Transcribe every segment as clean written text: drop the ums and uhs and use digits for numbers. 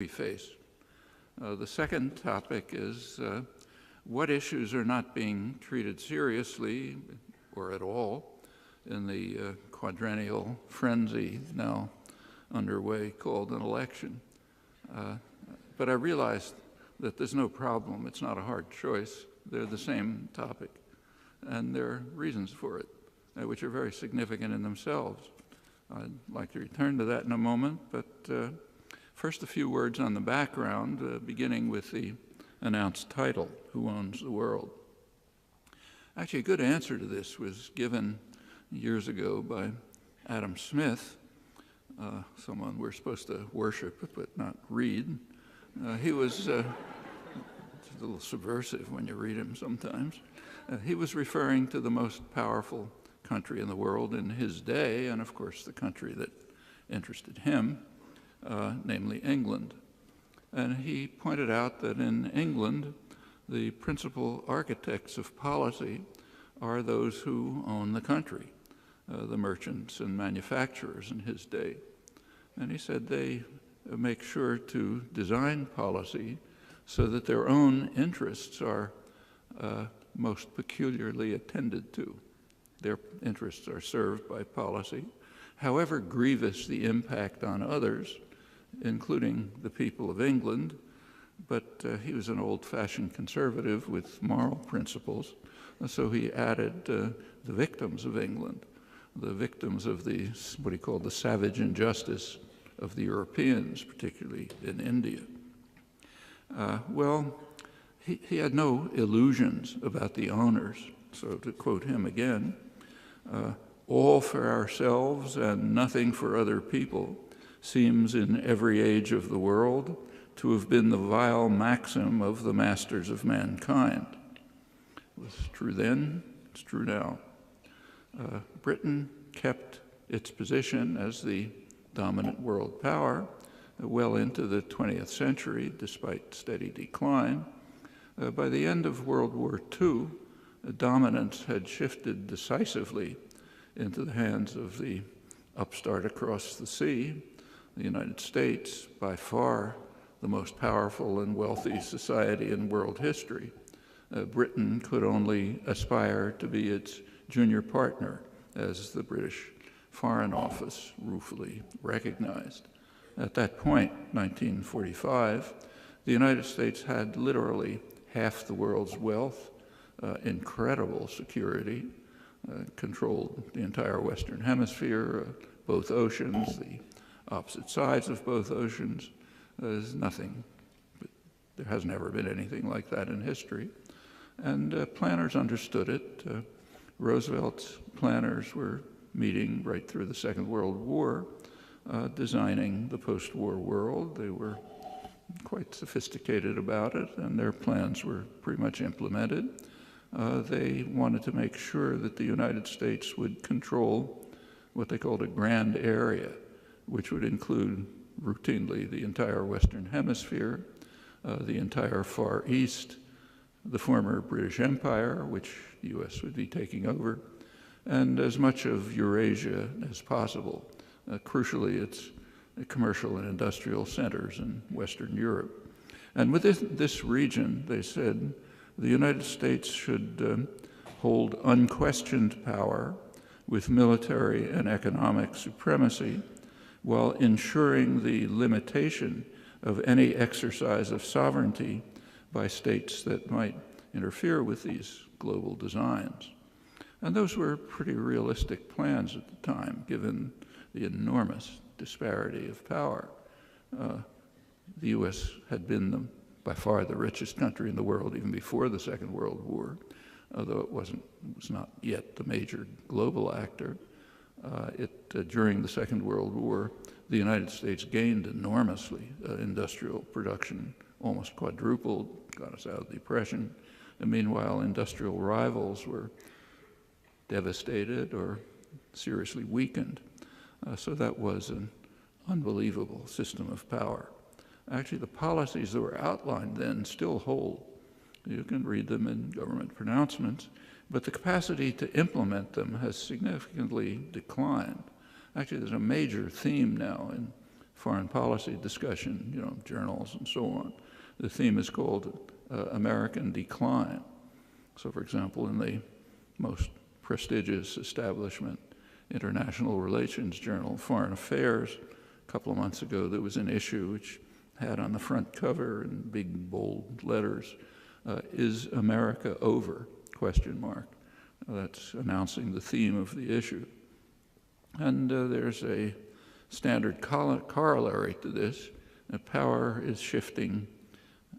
we face. The second topic is what issues are not being treated seriously or at all in the quadrennial frenzy now underway called an election. But I realized that there's no problem. It's not a hard choice. They're the same topic. And there are reasons for it, which are very significant in themselves. I'd like to return to that in a moment, but first a few words on the background, beginning with the announced title, Who Owns the World? Actually, a good answer to this was given years ago by Adam Smith, someone we're supposed to worship but not read. He was it's a little subversive when you read him sometimes. He was referring to the most powerful country in the world in his day, and of course the country that interested him, namely England. And he pointed out that in England, the principal architects of policy are those who own the country, the merchants and manufacturers in his day. And he said they make sure to design policy so that their own interests are most peculiarly attended to. Their interests are served by policy, however grievous the impact on others, including the people of England. But he was an old-fashioned conservative with moral principles, so he added the victims of England, the victims of the, what he called the savage injustice of the Europeans, particularly in India. Well, he had no illusions about the owners. So to quote him again, all for ourselves and nothing for other people seems in every age of the world to have been the vile maxim of the masters of mankind. It was true then, it's true now. Britain kept its position as the dominant world power well into the 20th century, despite steady decline. By the end of World War II, dominance had shifted decisively into the hands of the upstart across the sea, the United States, by far the most powerful and wealthy society in world history. Britain could only aspire to be its junior partner, as the British Foreign Office ruefully recognized. At that point, 1945, the United States had literally half the world's wealth, incredible security, controlled the entire Western Hemisphere, both oceans, the opposite sides of both oceans. There's nothing, there has never been anything like that in history. And planners understood it. Roosevelt's planners were meeting right through the Second World War, designing the post-war world. They were quite sophisticated about it, and their plans were pretty much implemented. They wanted to make sure that the United States would control what they called a grand area, which would include routinely the entire Western Hemisphere, the entire Far East, the former British Empire, which the U.S. would be taking over, and as much of Eurasia as possible. Crucially, its commercial and industrial centers in Western Europe. And within this region, they said, the United States should hold unquestioned power with military and economic supremacy while ensuring the limitation of any exercise of sovereignty by states that might interfere with these global designs. And those were pretty realistic plans at the time, given the enormous disparity of power. The U.S. had been by far the richest country in the world even before the Second World War, although it was not yet the major global actor. During the Second World War, the United States gained enormously. Industrial production almost quadrupled, got us out of the Depression. And meanwhile, industrial rivals were devastated or seriously weakened. So that was an unbelievable system of power. Actually, the policies that were outlined then still hold. You can read them in government pronouncements, but the capacity to implement them has significantly declined. Actually, there's a major theme now in foreign policy discussion, journals and so on. The theme is called American Decline. So, for example, in the most prestigious establishment, International Relations Journal, Foreign Affairs, a couple of months ago, there was an issue which had on the front cover in big, bold letters, "Is America over?" ? That's announcing the theme of the issue. And there's a standard corollary to this. Power is shifting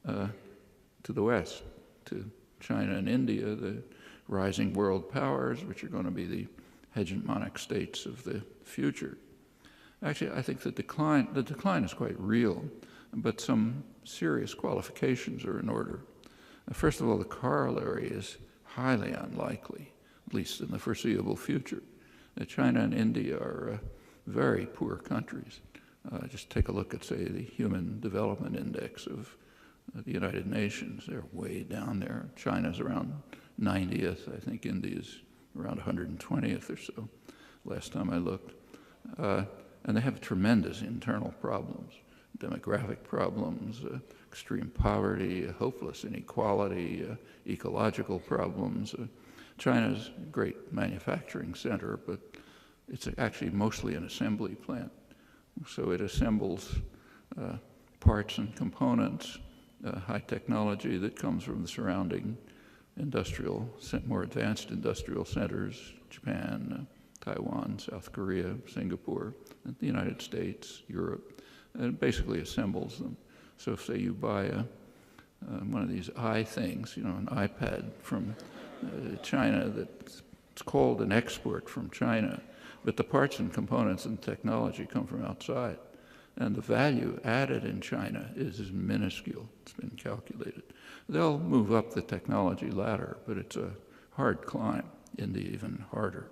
to the West, to China and India, the rising world powers, which are going to be the hegemonic states of the future. Actually, I think the decline is quite real, but some serious qualifications are in order. First of all, the corollary is highly unlikely, at least in the foreseeable future. China and India are very poor countries. Just take a look at, say, the Human Development Index of the United Nations. They're way down there. China's around 90th. I think India's around 120th or so, last time I looked. And they have tremendous internal problems, demographic problems, extreme poverty, hopeless inequality, ecological problems. China's a great manufacturing center, but it's actually mostly an assembly plant. So it assembles parts and components, high technology that comes from the surrounding more advanced industrial centers, Japan, Taiwan, South Korea, Singapore, the United States, Europe, and it basically assembles them. So if, say, you buy one of these things, an iPad from China, it's called an export from China, but the parts and components and technology come from outside. And the value added in China is minuscule. It's been calculated. They'll move up the technology ladder, but it's a hard climb. India even harder.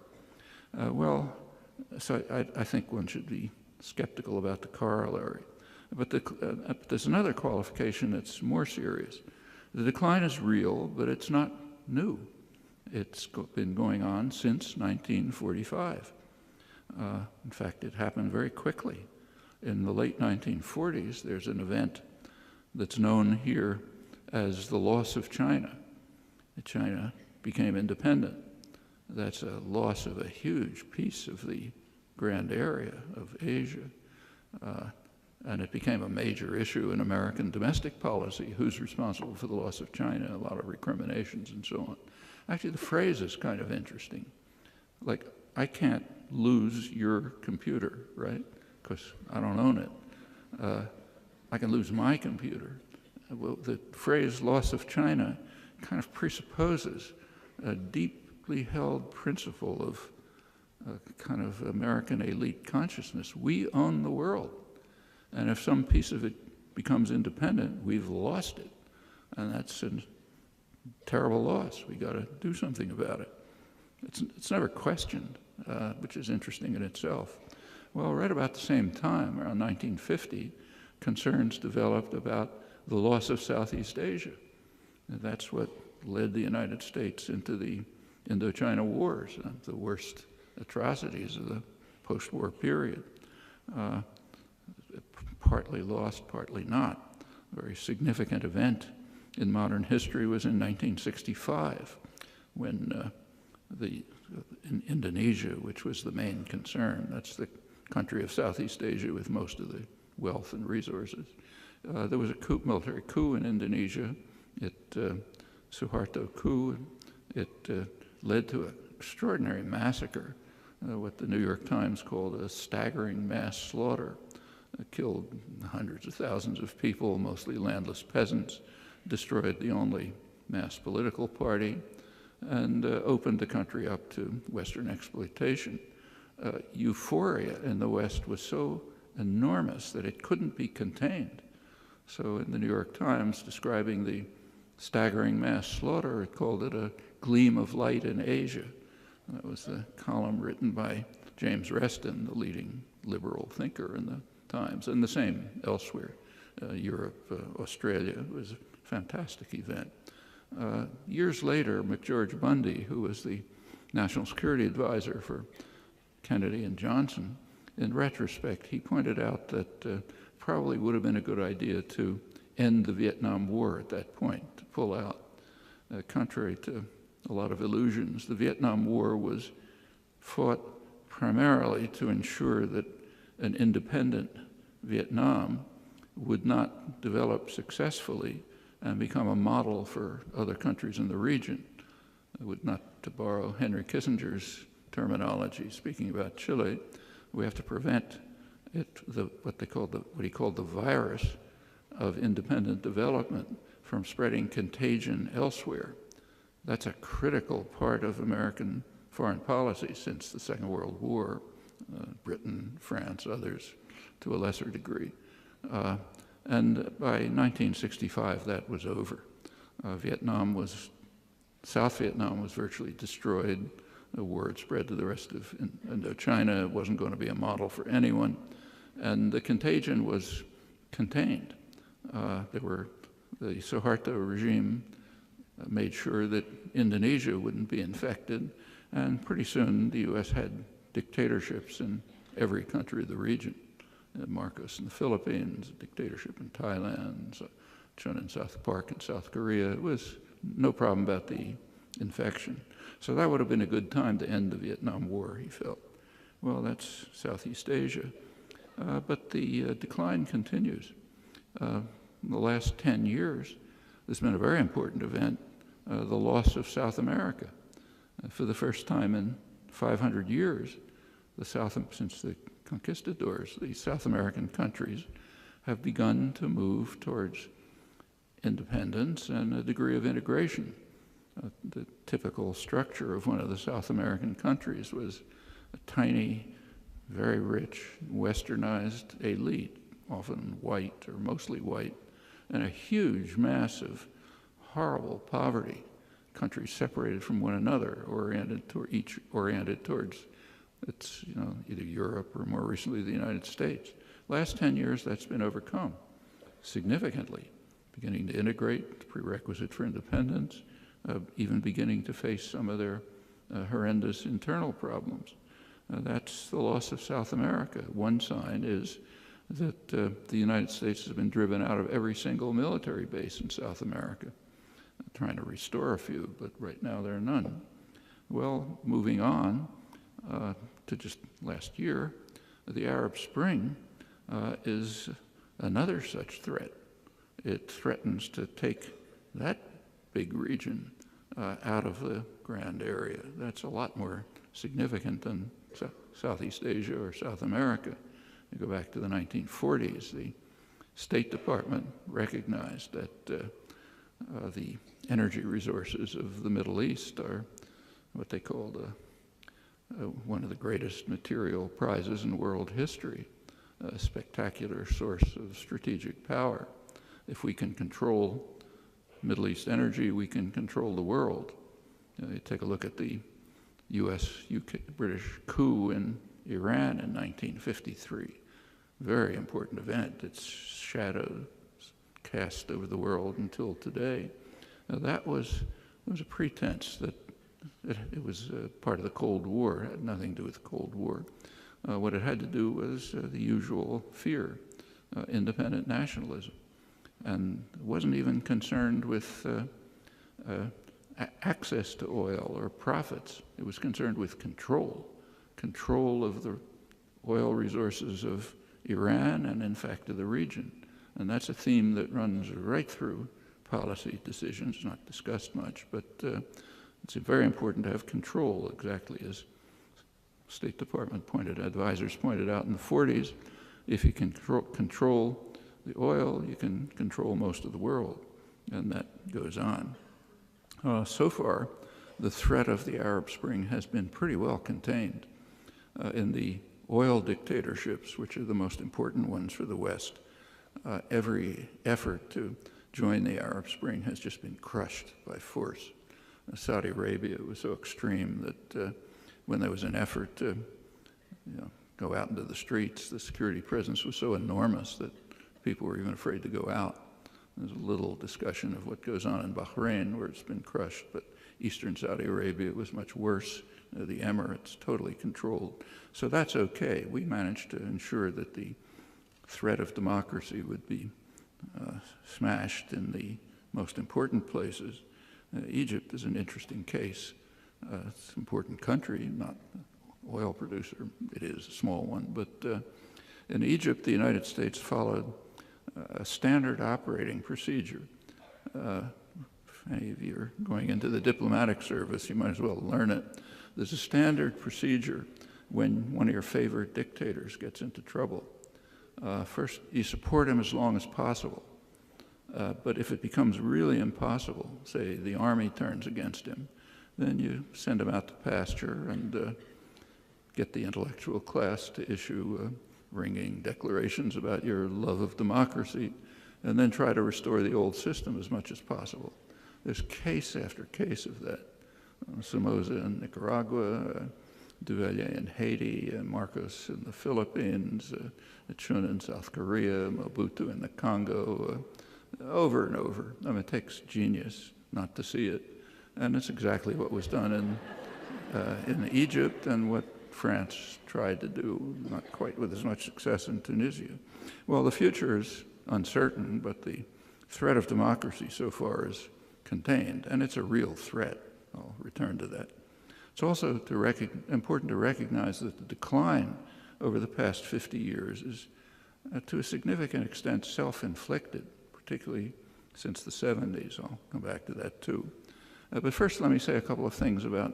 So I think one should be skeptical about the corollary. But there's another qualification that's more serious. The decline is real, but it's not new. It's been going on since 1945. In fact, it happened very quickly. In the late 1940s, there's an event that's known here as the loss of China. China became independent. That's a loss of a huge piece of the grand area of Asia. And it became a major issue in American domestic policy. Who's responsible for the loss of China? A lot of recriminations and so on. Actually, the phrase is kind of interesting. Like, I can't lose your computer, right? Because I don't own it. I can lose my computer. Well, the phrase loss of China kind of presupposes a deeply held principle of kind of American elite consciousness. We own the world. And if some piece of it becomes independent, we've lost it. And that's a terrible loss. We got to do something about it. It's never questioned, which is interesting in itself. Well, right about the same time, around 1950, concerns developed about the loss of Southeast Asia. And that's what led the United States into the Indochina Wars, the worst atrocities of the post-war period. Partly lost, partly not. A very significant event in modern history was in 1965, when in Indonesia, which was the main concern, that's the country of Southeast Asia with most of the wealth and resources. There was a military coup in Indonesia. Suharto coup. It led to an extraordinary massacre, what the New York Times called a staggering mass slaughter. It killed hundreds of thousands of people, mostly landless peasants, destroyed the only mass political party, and opened the country up to Western exploitation. Euphoria in the West was so enormous that it couldn't be contained. So in the New York Times, describing the staggering mass slaughter, it called it a gleam of light in Asia. That was a column written by James Reston, the leading liberal thinker in the Times, and the same elsewhere. Europe, Australia, it was a fantastic event. Years later, McGeorge Bundy, who was the National Security Advisor for Kennedy and Johnson, in retrospect, he pointed out that probably would have been a good idea to end the Vietnam War at that point, to pull out. Contrary to a lot of illusions, the Vietnam War was fought primarily to ensure that an independent Vietnam would not develop successfully and become a model for other countries in the region. It would not, to borrow Henry Kissinger's terminology, speaking about Chile, we have to prevent it, what he called the virus of independent development from spreading contagion elsewhere. That's a critical part of American foreign policy since the Second World War, Britain, France, others to a lesser degree. And by 1965, that was over. South Vietnam was virtually destroyed. The war had spread to the rest of Indochina. It wasn't going to be a model for anyone. And the contagion was contained. The Suharto regime made sure that Indonesia wouldn't be infected, and pretty soon the U.S. had dictatorships in every country of the region. Marcos in the Philippines, a dictatorship in Thailand, Chun South Park in South Korea. It was no problem about the infection. So that would have been a good time to end the Vietnam War, he felt. Well, that's Southeast Asia. But the decline continues. In the last 10 years, there's been a very important event, the loss of South America. For the first time in 500 years, since the conquistadors, the South American countries have begun to move towards independence and a degree of integration. The typical structure of one of the South American countries was a tiny, very rich, westernized elite, often white or mostly white, and a huge mass of horrible poverty, countries separated from one another, each oriented towards either Europe or more recently the United States. Last 10 years, that's been overcome significantly, beginning to integrate, the prerequisite for independence, even beginning to face some of their horrendous internal problems. That's the loss of South America. One sign is that the United States has been driven out of every single military base in South America, trying to restore a few, but right now there are none. Well, moving on to just last year, the Arab Spring is another such threat. It threatens to take that big region out of the grand area. That's a lot more significant than Southeast Asia or South America. You go back to the 1940s, the State Department recognized that the energy resources of the Middle East are what they called one of the greatest material prizes in world history, a spectacular source of strategic power. If we can control Middle East energy, we can control the world. You take a look at the U.S.-British coup in Iran in 1953. Very important event. Its shadow cast over the world until today. That was a pretense that it was part of the Cold War. It had nothing to do with the Cold War. What it had to do was the usual fear, independent nationalism. And it wasn't even concerned with access to oil or profits. It was concerned with control of the oil resources of Iran and, in fact, of the region. And that's a theme that runs right through policy decisions, not discussed much, but it's very important to have control, exactly as State Department advisors pointed out in the 40s. If you can control the oil, you can control most of the world, and that goes on. So far, the threat of the Arab Spring has been pretty well contained. In the oil dictatorships, which are the most important ones for the West, every effort to join the Arab Spring has just been crushed by force. Saudi Arabia was so extreme that when there was an effort to go out into the streets, the security presence was so enormous that people were even afraid to go out. There's a little discussion of what goes on in Bahrain, where it's been crushed, but eastern Saudi Arabia was much worse. The Emirates totally controlled. So that's okay. We managed to ensure that the threat of democracy would be smashed in the most important places. Egypt is an interesting case. It's an important country, not an oil producer. It is a small one. But in Egypt, the United States followed a standard operating procedure. If any of you are going into the diplomatic service, you might as well learn it. There's a standard procedure when one of your favorite dictators gets into trouble. First, you support him as long as possible. But if it becomes really impossible, say the army turns against him, then you send him out to pasture and get the intellectual class to issue ringing declarations about your love of democracy, and then try to restore the old system as much as possible. There's case after case of that. Somoza in Nicaragua, Duvalier in Haiti, Marcos in the Philippines, Chun in South Korea, Mobutu in the Congo, over and over. I mean, it takes genius not to see it. And it's exactly what was done in Egypt and what France tried to do, not quite with as much success in Tunisia. Well, the future is uncertain, but the threat of democracy so far is contained, and it's a real threat. I'll return to that. It's also important to recognize that the decline over the past 50 years is, to a significant extent, self-inflicted, particularly since the 70s. I'll come back to that too. But first, let me say a couple of things about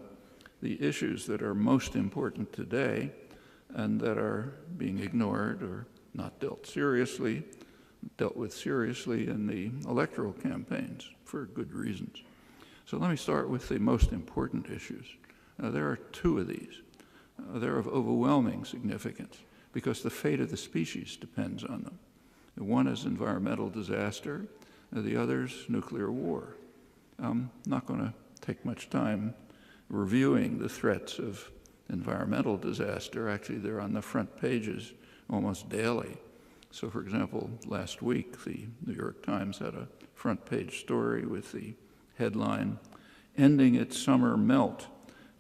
the issues that are most important today and that are being ignored or not dealt with seriously in the electoral campaigns for good reasons. So let me start with the most important issues. There are two of these. They're of overwhelming significance because the fate of the species depends on them. One is environmental disaster, the other's nuclear war. I'm not going to take much time reviewing the threats of environmental disaster. Actually, they're on the front pages almost daily. So, for example, last week, the New York Times had a front page story with the headline, "Ending its Summer Melt,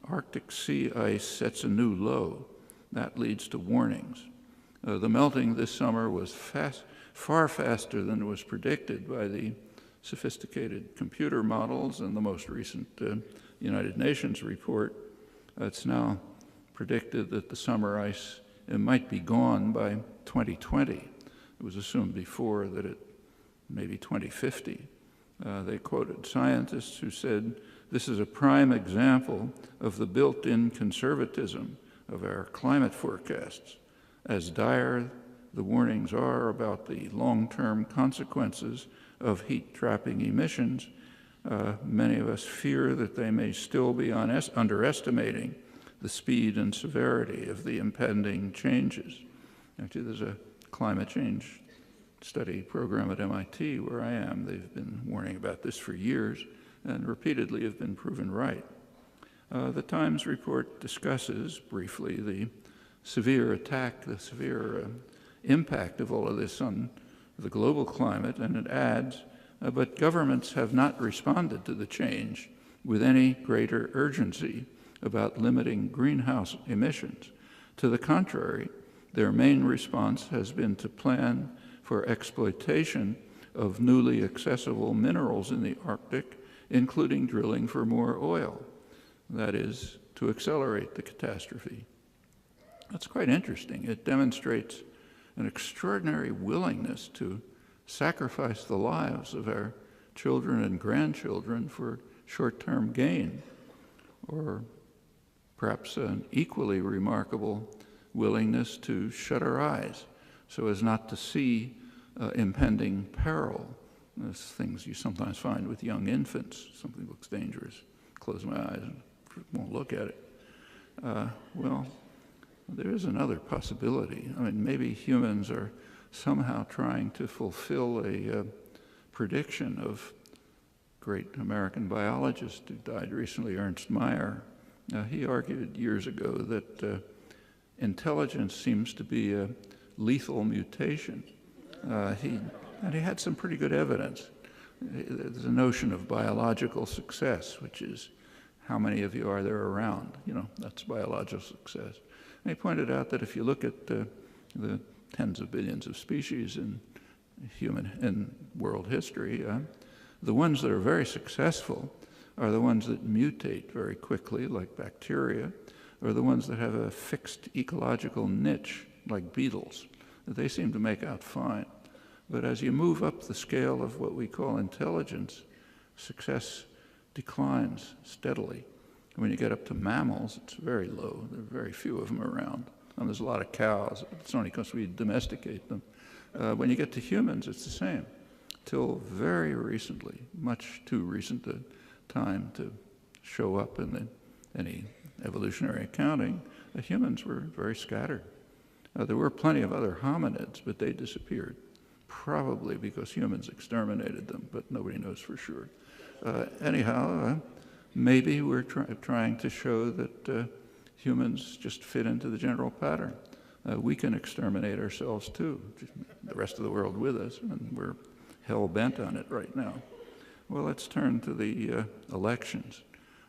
Arctic Sea Ice Sets a New Low." That leads to warnings. The melting this summer was far faster than was predicted by the sophisticated computer models and the most recent United Nations report. It's now predicted that the summer ice might be gone by 2020. It was assumed before that it may be 2050. They quoted scientists who said, "This is a prime example of the built-in conservatism of our climate forecasts. As dire the warnings are about the long-term consequences of heat-trapping emissions, many of us fear that they may still be underestimating the speed and severity of the impending changes." Actually, there's a climate change study program at MIT where I am. They've been warning about this for years and repeatedly have been proven right. The Times report discusses briefly the severe impact of all of this on the global climate, and it adds, but governments have not responded to the change with any greater urgency about limiting greenhouse emissions. To the contrary, their main response has been to plan for exploitation of newly accessible minerals in the Arctic, including drilling for more oil. That is, to accelerate the catastrophe. That's quite interesting. It demonstrates an extraordinary willingness to sacrifice the lives of our children and grandchildren for short-term gain, or perhaps an equally remarkable willingness to shut our eyes so as not to see impending peril. There's things you sometimes find with young infants. Something looks dangerous. Close my eyes and won't look at it. Well, there is another possibility. I mean, maybe humans are somehow trying to fulfill a prediction of great American biologist who died recently, Ernst Mayr. He argued years ago that intelligence seems to be a lethal mutation. And he had some pretty good evidence. There's a notion of biological success, which is how many of you are there around? You know, that's biological success. And he pointed out that if you look at the tens of billions of species in world history, the ones that are very successful are the ones that mutate very quickly, like bacteria, or the ones that have a fixed ecological niche, like beetles. They seem to make out fine. But as you move up the scale of what we call intelligence, success declines steadily. When you get up to mammals, it's very low. There are very few of them around. And there's a lot of cows. It's only because we domesticate them. When you get to humans, it's the same. Till very recently, much too recent a time to show up in any evolutionary accounting, humans were very scattered. There were plenty of other hominids, but they disappeared, probably because humans exterminated them, but nobody knows for sure. Anyhow, maybe we're trying to show that humans just fit into the general pattern. We can exterminate ourselves too, the rest of the world with us, and we're hell-bent on it right now. Well, let's turn to the elections.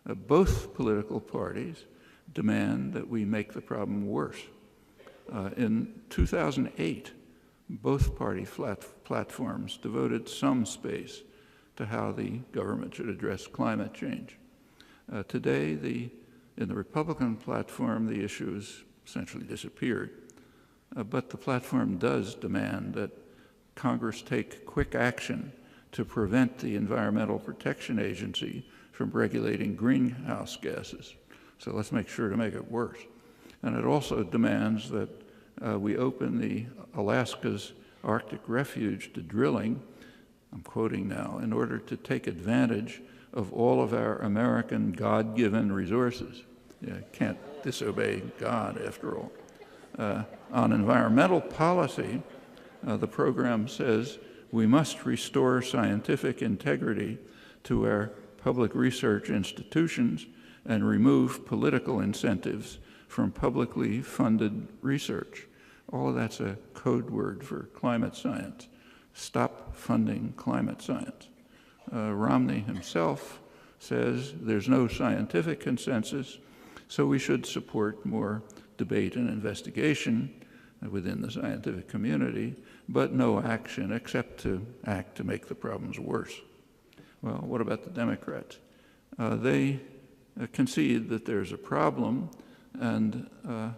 Both political parties demand that we make the problem worse. In 2008, both party platforms devoted some space to how the government should address climate change. Today, in the Republican platform, the issues essentially disappeared. But the platform does demand that Congress take quick action to prevent the Environmental Protection Agency from regulating greenhouse gases. So let's make sure to make it worse. And it also demands that we open Alaska's Arctic refuge to drilling, I'm quoting now, in order to take advantage of all of our American God-given resources. You can't disobey God, after all. On environmental policy, the program says we must restore scientific integrity to our public research institutions and remove political incentives from publicly funded research. All of that's a code word for climate science. Stop funding climate science. Romney himself says there's no scientific consensus, so we should support more debate and investigation within the scientific community, but no action except to act to make the problems worse. Well, what about the Democrats? They concede that there's a problem and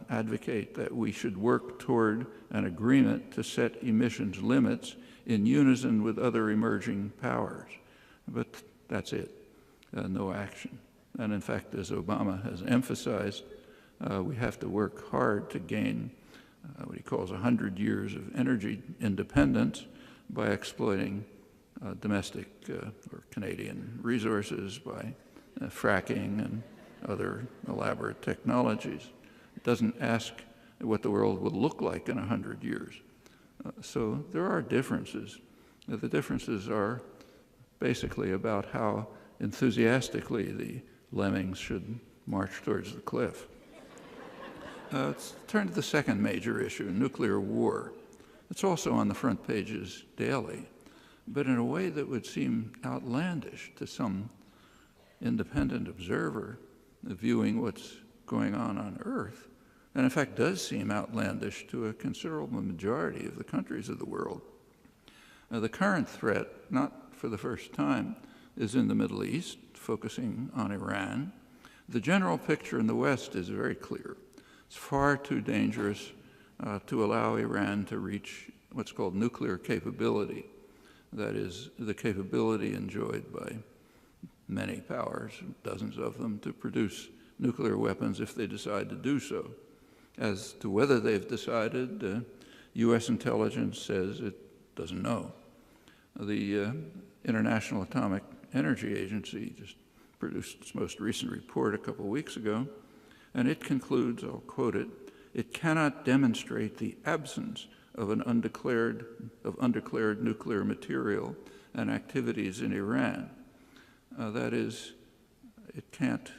advocate that we should work toward an agreement to set emissions limits in unison with other emerging powers. But that's it, no action. And in fact, as Obama has emphasized, we have to work hard to gain what he calls 100 years of energy independence by exploiting domestic or Canadian resources, by fracking and other elaborate technologies. It doesn't ask what the world will look like in 100 years. So there are differences. The differences are basically about how enthusiastically the lemmings should march towards the cliff. Let's turn to the second major issue, nuclear war. It's also on the front pages daily, but in a way that would seem outlandish to some independent observer viewing what's going on Earth, and in fact does seem outlandish to a considerable majority of the countries of the world. The current threat, not for the first time, is in the Middle East, focusing on Iran. The general picture in the West is very clear. It's far too dangerous to allow Iran to reach what's called nuclear capability. That is, the capability enjoyed by many powers, dozens of them, to produce nuclear weapons if they decide to do so. As to whether they've decided, U.S. intelligence says it doesn't know. The International Atomic Energy Agency just produced its most recent report a couple weeks ago, and it concludes, I'll quote it, "It cannot demonstrate the absence of undeclared nuclear material and activities in Iran." That is, it can't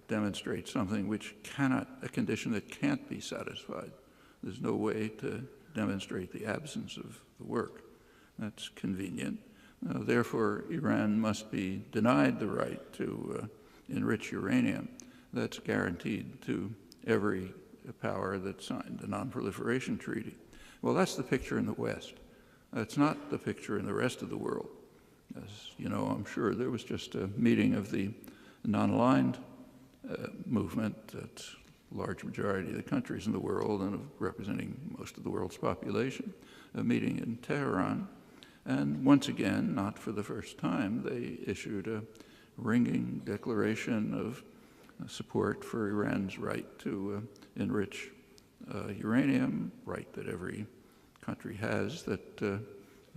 demonstrate something which a condition that can't be satisfied. There's no way to demonstrate the absence of the work. That's convenient. Therefore, Iran must be denied the right to enrich uranium that's guaranteed to every power that signed the Non-Proliferation Treaty. Well, that's the picture in the West. That's not the picture in the rest of the world. As you know, I'm sure, there was just a meeting of the non-aligned movement, that's a large majority of the countries in the world and of representing most of the world's population, a meeting in Tehran. And once again, not for the first time, they issued a ringing declaration of support for Iran's right to enrich uranium, right that every country has that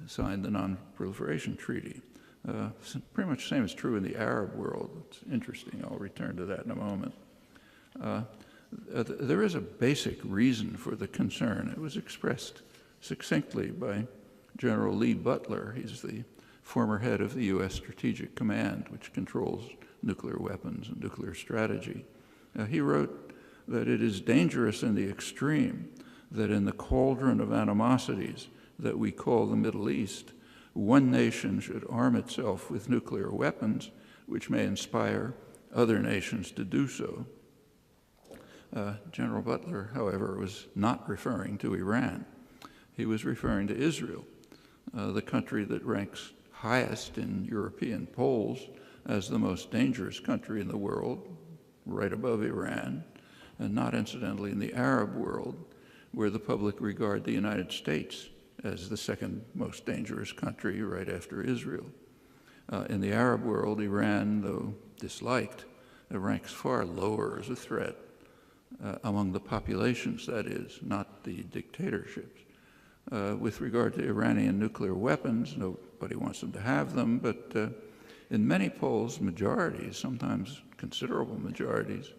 signed the Non-Proliferation Treaty. Pretty much the same is true in the Arab world. It's interesting. I'll return to that in a moment. There is a basic reason for the concern. It was expressed succinctly by General Lee Butler. He's the former head of the U.S. Strategic Command, which controls nuclear weapons and nuclear strategy. He wrote that it is dangerous in the extreme that in the cauldron of animosities that we call the Middle East, one nation should arm itself with nuclear weapons, which may inspire other nations to do so. General Butler, however, was not referring to Iran. He was referring to Israel, the country that ranks highest in European polls as the most dangerous country in the world, right above Iran, and not incidentally in the Arab world, where the public regard the United States as the second most dangerous country right after Israel. In the Arab world, Iran, though disliked, ranks far lower as a threat among the populations, that is, not the dictatorships. With regard to Iranian nuclear weapons, nobody wants them to have them, but in many polls, majorities, sometimes considerable majorities,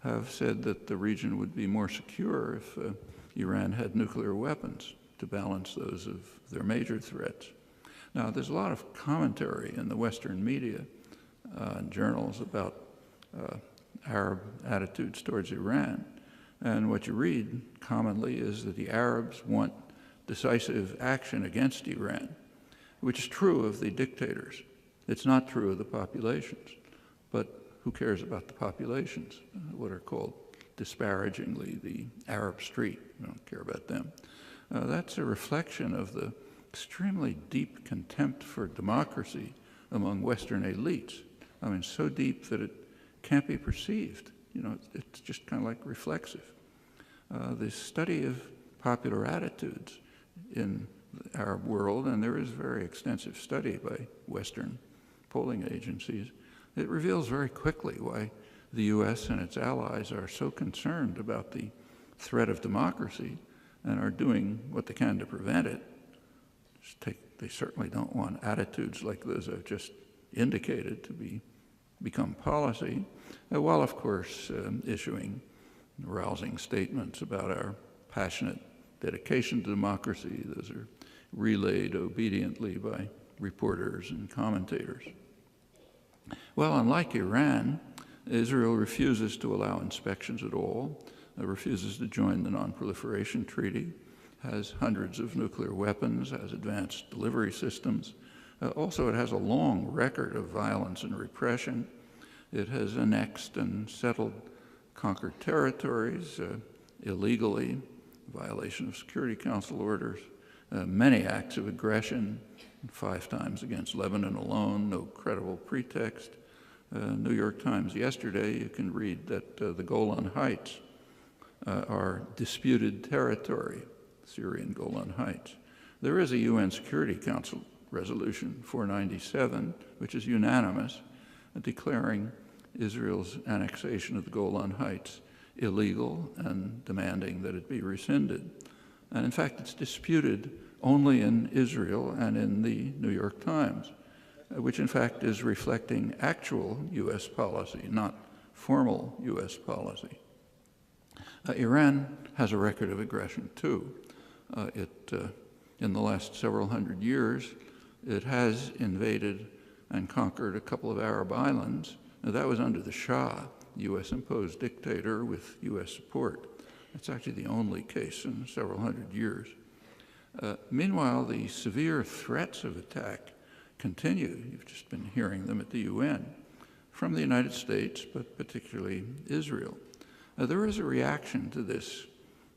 have said that the region would be more secure if Iran had nuclear weapons to balance those of their major threats. Now, there's a lot of commentary in the Western media and journals about Arab attitudes towards Iran. And what you read commonly is that the Arabs want decisive action against Iran, which is true of the dictators. It's not true of the populations. But who cares about the populations, what are called disparagingly the Arab street? We don't care about them. That's a reflection of the extremely deep contempt for democracy among Western elites. I mean, so deep that it can't be perceived. You know, it's just kind of like reflexive. The study of popular attitudes in the Arab world, and there is very extensive study by Western polling agencies, it reveals very quickly why the U.S. and its allies are so concerned about the threat of democracy and are doing what they can to prevent it. They certainly don't want attitudes like those I've just indicated to become policy, while of course issuing rousing statements about our passionate dedication to democracy. Those are relayed obediently by reporters and commentators. Well, unlike Iran, Israel refuses to allow inspections at all, refuses to join the Non-Proliferation Treaty, has hundreds of nuclear weapons, has advanced delivery systems. Also, it has a long record of violence and repression. It has annexed and settled conquered territories illegally, violation of Security Council orders, many acts of aggression, 5 times against Lebanon alone, no credible pretext. New York Times yesterday, you can read that the Golan Heights are disputed territory, Syrian Golan Heights. There is a UN Security Council resolution 497, which is unanimous, declaring Israel's annexation of the Golan Heights illegal and demanding that it be rescinded. And in fact, it's disputed only in Israel and in the New York Times, which in fact is reflecting actual U.S. policy, not formal U.S. policy. Iran has a record of aggression too. In the last several hundred years, it has invaded and conquered a couple of Arab islands. Now, that was under the Shah, U.S.-imposed dictator with U.S. support. That's actually the only case in several hundred years. Meanwhile, the severe threats of attack continue. You've just been hearing them at the UN. from the United States, but particularly Israel. There is a reaction to this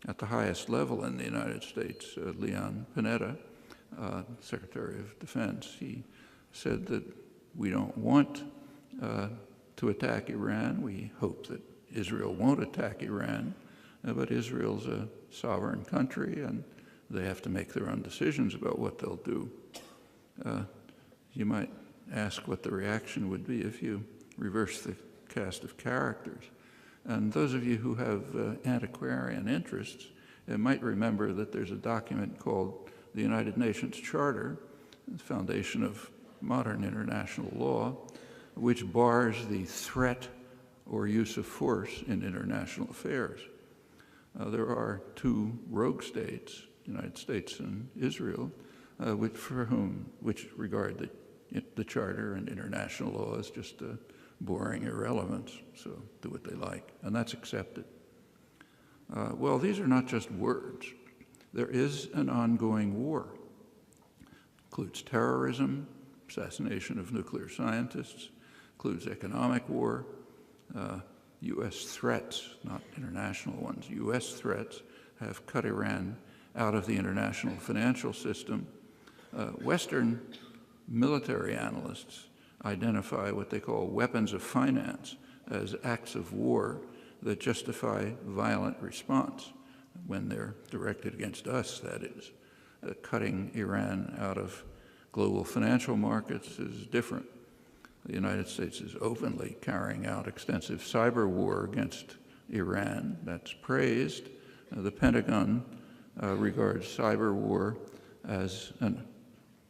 at the highest level in the United States. Leon Panetta, Secretary of Defense, he said that we don't want to attack Iran. We hope that Israel won't attack Iran, but Israel's a sovereign country and they have to make their own decisions about what they'll do. You might ask what the reaction would be if you reverse the cast of characters. And those of you who have antiquarian interests might remember that there's a document called the United Nations Charter, the foundation of modern international law, which bars the threat or use of force in international affairs. There are two rogue states, the United States and Israel, which regard the Charter and international law as just a boring irrelevance, so do what they like, and that's accepted. Well, these are not just words. There is an ongoing war. Includes terrorism, assassination of nuclear scientists, includes economic war, U.S. threats, not international ones, U.S. threats have cut Iran out of the international financial system. Western military analysts identify what they call weapons of finance as acts of war that justify violent response when they're directed against us, that is. Cutting Iran out of global financial markets is different. The United States is openly carrying out extensive cyber war against Iran. That's praised. The Pentagon regards cyber war as an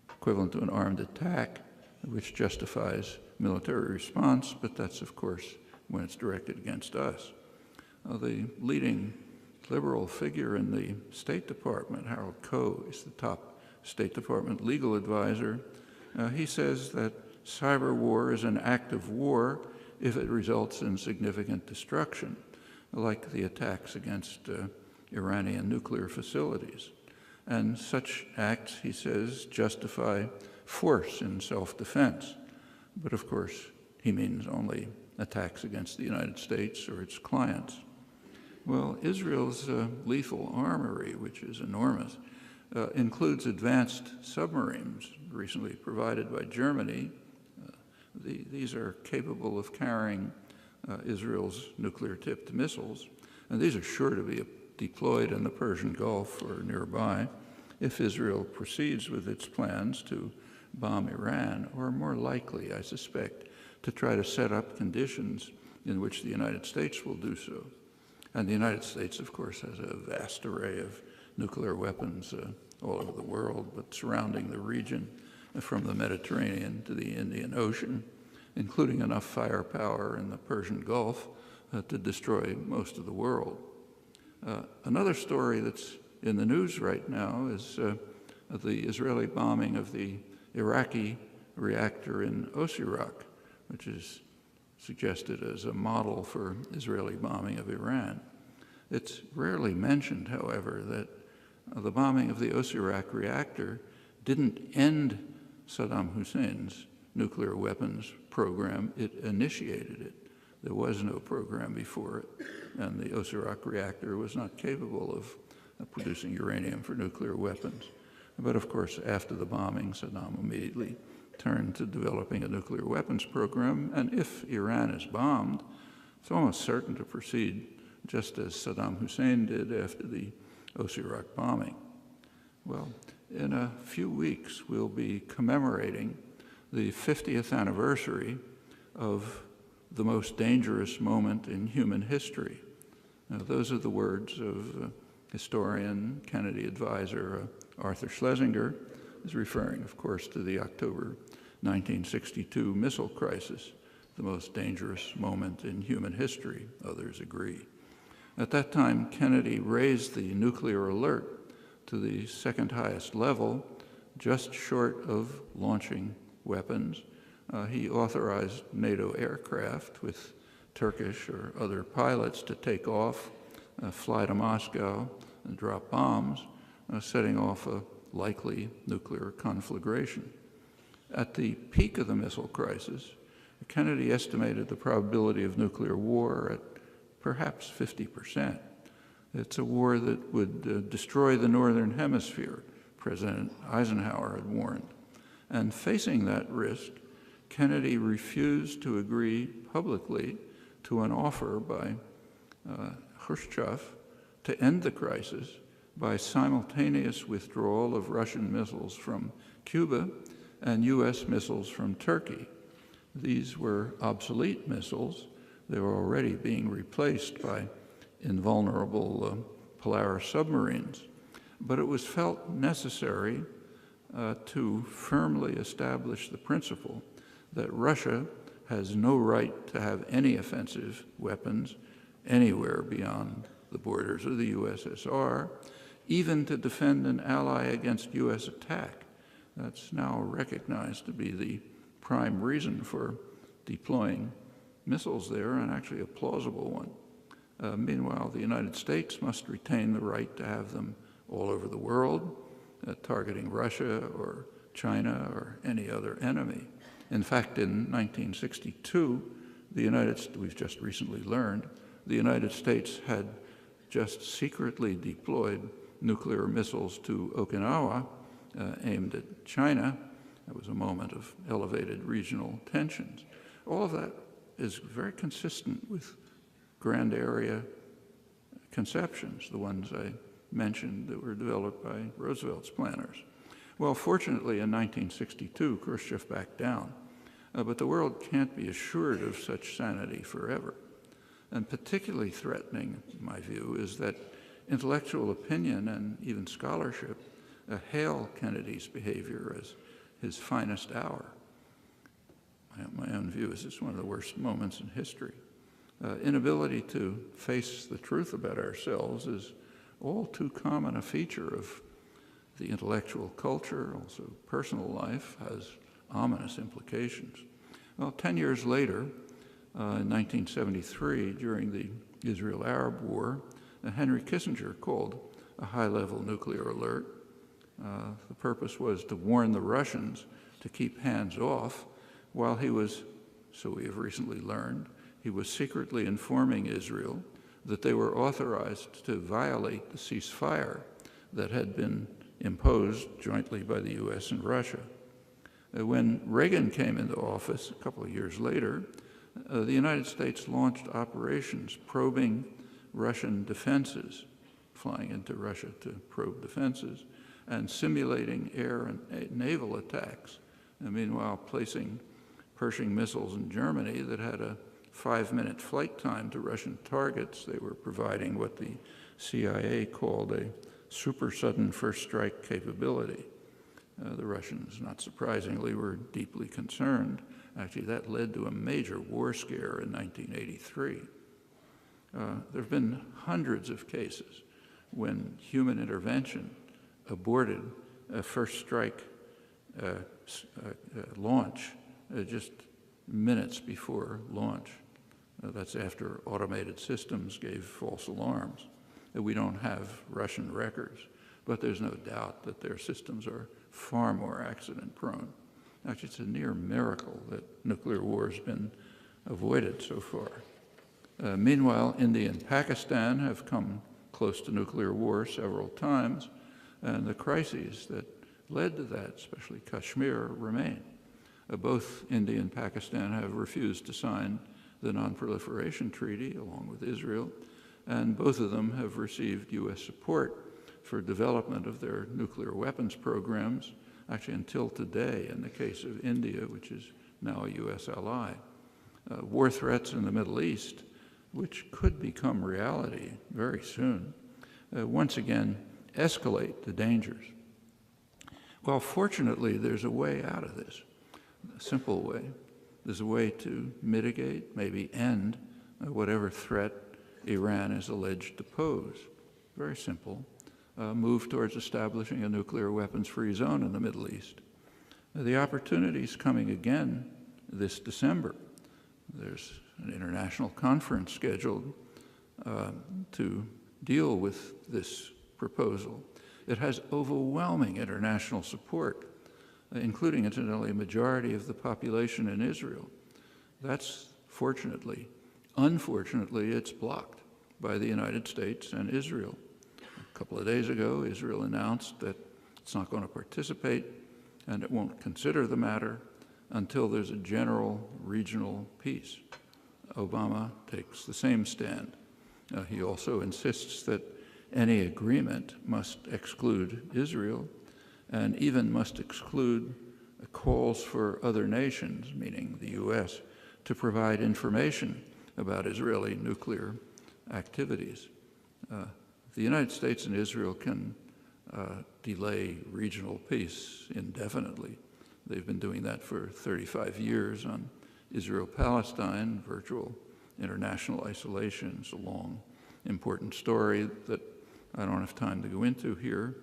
equivalent to an armed attack, which justifies military response, but that's, of course, when it's directed against us. The leading liberal figure in the State Department, Harold Koh, is the top State Department legal advisor. He says that cyber war is an act of war if it results in significant destruction, like the attacks against Iranian nuclear facilities. And such acts, he says, justify force in self-defense. But of course, he means only attacks against the United States or its clients. Well, Israel's lethal armory, which is enormous, includes advanced submarines recently provided by Germany. These are capable of carrying Israel's nuclear-tipped missiles, and these are sure to be deployed in the Persian Gulf or nearby if Israel proceeds with its plans to bomb Iran, or more likely, I suspect, to try to set up conditions in which the United States will do so. And the United States, of course, has a vast array of nuclear weapons all over the world, but surrounding the region from the Mediterranean to the Indian Ocean, including enough firepower in the Persian Gulf to destroy most of the world. Another story that's in the news right now is the Israeli bombing of the Iraqi reactor in Osirak, which is suggested as a model for Israeli bombing of Iran. It's rarely mentioned, however, that the bombing of the Osirak reactor didn't end Saddam Hussein's nuclear weapons program, it initiated it. There was no program before it, and the Osirak reactor was not capable of producing uranium for nuclear weapons. But of course, after the bombing, Saddam immediately turned to developing a nuclear weapons program, and if Iran is bombed, it's almost certain to proceed just as Saddam Hussein did after the Osirak bombing. Well, in a few weeks, we'll be commemorating the 50th anniversary of the most dangerous moment in human history. Now, those are the words of historian, Kennedy advisor Arthur Schlesinger, is referring, of course, to the October 1962 missile crisis, the most dangerous moment in human history, others agree. At that time, Kennedy raised the nuclear alert to the second highest level, just short of launching weapons. He authorized NATO aircraft with Turkish or other pilots to take off, fly to Moscow, and drop bombs, setting off a likely nuclear conflagration. At the peak of the missile crisis, Kennedy estimated the probability of nuclear war at perhaps 50%. It's a war that would destroy the Northern Hemisphere, President Eisenhower had warned. And facing that risk, Kennedy refused to agree publicly to an offer by Khrushchev to end the crisis by simultaneous withdrawal of Russian missiles from Cuba and U.S. missiles from Turkey. These were obsolete missiles. They were already being replaced by invulnerable Polaris submarines. But it was felt necessary to firmly establish the principle that Russia has no right to have any offensive weapons anywhere beyond the borders of the USSR, even to defend an ally against US attack. That's now recognized to be the prime reason for deploying missiles there, and actually a plausible one. Meanwhile, the United States must retain the right to have them all over the world, targeting Russia or China or any other enemy. In fact, in 1962, we've just recently learned, the United States had just secretly deployed nuclear missiles to Okinawa aimed at China. That was a moment of elevated regional tensions. All of that is very consistent with grand area conceptions, the ones I mentioned that were developed by Roosevelt's planners. Well, fortunately, in 1962, Khrushchev backed down, but the world can't be assured of such sanity forever. And particularly threatening, in my view, is that intellectual opinion and even scholarship hail Kennedy's behavior as his finest hour. My own view is it's one of the worst moments in history. Inability to face the truth about ourselves is all too common a feature of the intellectual culture. Also, personal life has ominous implications. Well, 10 years later, in 1973, during the Israel-Arab War, Henry Kissinger called a high-level nuclear alert. The purpose was to warn the Russians to keep hands off while he was, so we have recently learned, he was secretly informing Israel that they were authorized to violate the ceasefire that had been imposed jointly by the US and Russia. When Reagan came into office a couple of years later, the United States launched operations probing Russian defenses, flying into Russia to probe defenses, and simulating air and naval attacks, and meanwhile placing Pershing missiles in Germany that had a 5-minute flight time to Russian targets. They were providing what the CIA called a super sudden first strike capability. The Russians, not surprisingly, were deeply concerned. Actually, that led to a major war scare in 1983. There have been hundreds of cases when human intervention aborted a first strike launch just minutes before launch. That's after automated systems gave false alarms. We don't have Russian records, but there's no doubt that their systems are far more accident-prone. Actually, it's a near miracle that nuclear war has been avoided so far. Meanwhile, India and Pakistan have come close to nuclear war several times, and the crises that led to that, especially Kashmir, remain. Both India and Pakistan have refused to sign the Non-Proliferation Treaty, along with Israel, and both of them have received U.S. support for development of their nuclear weapons programs, actually until today in the case of India, which is now a U.S. ally. War threats in the Middle East, which could become reality very soon, once again escalate the dangers. Well, fortunately, there's a way out of this, a simple way. There's a way to mitigate, maybe end, whatever threat Iran is alleged to pose. Very simple. Move towards establishing a nuclear weapons-free zone in the Middle East. The opportunity is coming again this December. There's an international conference scheduled to deal with this proposal. It has overwhelming international support, including, incidentally, a majority of the population in Israel. That's fortunately. Unfortunately, it's blocked by the United States and Israel. A couple of days ago, Israel announced that it's not going to participate and it won't consider the matter until there's a general regional peace. Obama takes the same stand. He also insists that any agreement must exclude Israel and even must exclude calls for other nations, meaning the U.S., to provide information about Israeli nuclear activities. The United States and Israel can delay regional peace indefinitely. They've been doing that for 35 years on Israel-Palestine, virtual international isolation. It's a long, important story that I don't have time to go into here.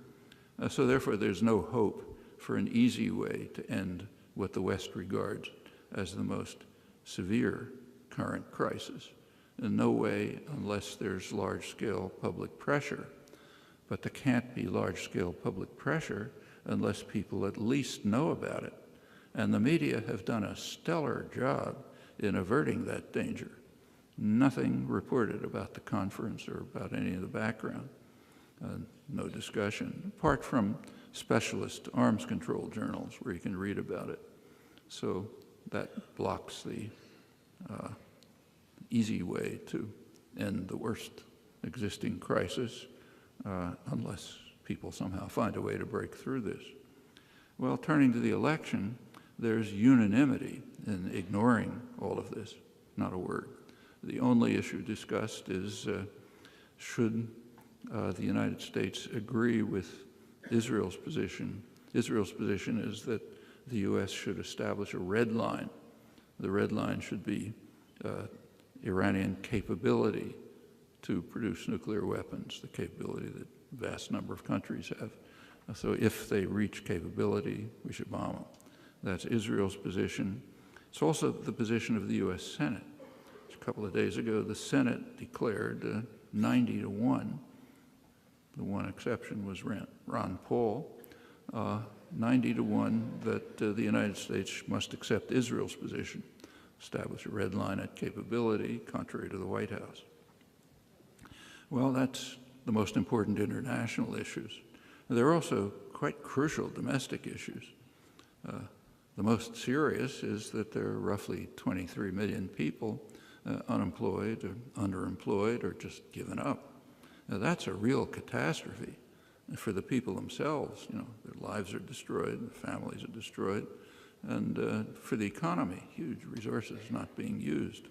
So therefore, there's no hope for an easy way to end what the West regards as the most severe current crisis. In no way unless there's large-scale public pressure. But there can't be large-scale public pressure unless people at least know about it. And the media have done a stellar job in averting that danger. Nothing reported about the conference or about any of the background. No discussion, apart from specialist arms control journals where you can read about it. So that blocks the easy way to end the worst existing crisis unless people somehow find a way to break through this. Well, turning to the election, there's unanimity in ignoring all of this, not a word. The only issue discussed is should the United States agree with Israel's position. Israel's position is that the U.S. should establish a red line. The red line should be Iranian capability to produce nuclear weapons, the capability that a vast number of countries have. So if they reach capability, we should bomb them. That's Israel's position. It's also the position of the U.S. Senate. A couple of days ago, the Senate declared 90-1. The one exception was Ron Paul, 90-1 that the United States must accept Israel's position, establish a red line at capability, contrary to the White House. Well, that's the most important international issues. There are also quite crucial domestic issues. The most serious is that there are roughly 23 million people unemployed or underemployed or just given up. Now, that's a real catastrophe for the people themselves. You know, their lives are destroyed, their families are destroyed, and for the economy, huge resources not being used.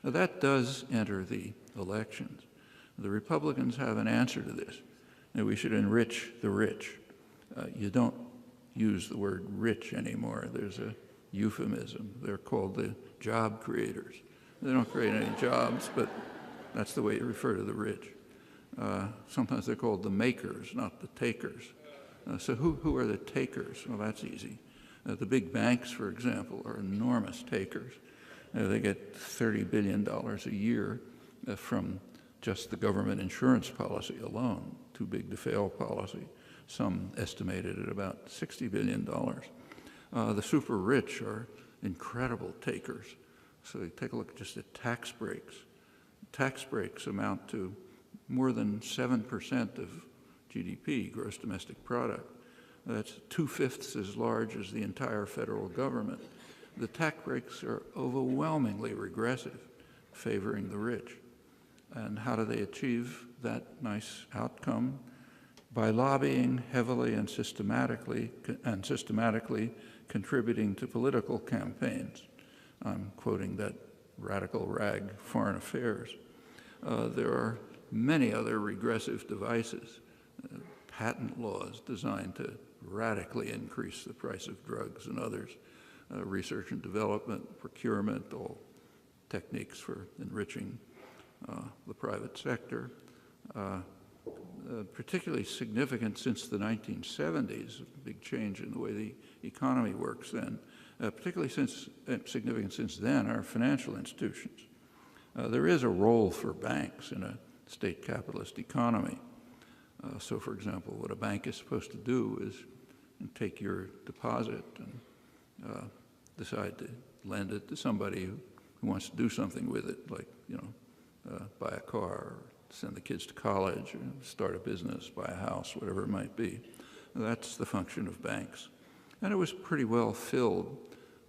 Now, that does enter the elections. The Republicans have an answer to this. Now, we should enrich the rich. You don't use the word rich anymore. There's a euphemism. They're called the job creators. They don't create any jobs, but that's the way you refer to the rich. Sometimes they're called the makers, not the takers. So who are the takers? Well, that's easy. The big banks, for example, are enormous takers. They get $30 billion a year from just the government insurance policy alone, too big to fail policy. Some estimated at about $60 billion. The super rich are incredible takers. So you take a look just at tax breaks. Tax breaks amount to more than 7% of GDP, gross domestic product. That's 2/5 as large as the entire federal government. The tax breaks are overwhelmingly regressive, favoring the rich. And how do they achieve that nice outcome? By lobbying heavily and systematically contributing to political campaigns. I'm quoting that radical rag, Foreign Affairs. There are many other regressive devices, patent laws designed to radically increase the price of drugs and others, research and development, procurement, all techniques for enriching the private sector. Particularly significant since the 1970s, a big change in the way the economy works then, particularly significant since then, are financial institutions. There is a role for banks in a state capitalist economy. So, for example, what a bank is supposed to do is take your deposit and decide to lend it to somebody who who wants to do something with it, like, buy a car, or send the kids to college, or start a business, buy a house, whatever it might be. That's the function of banks. And it was pretty well filled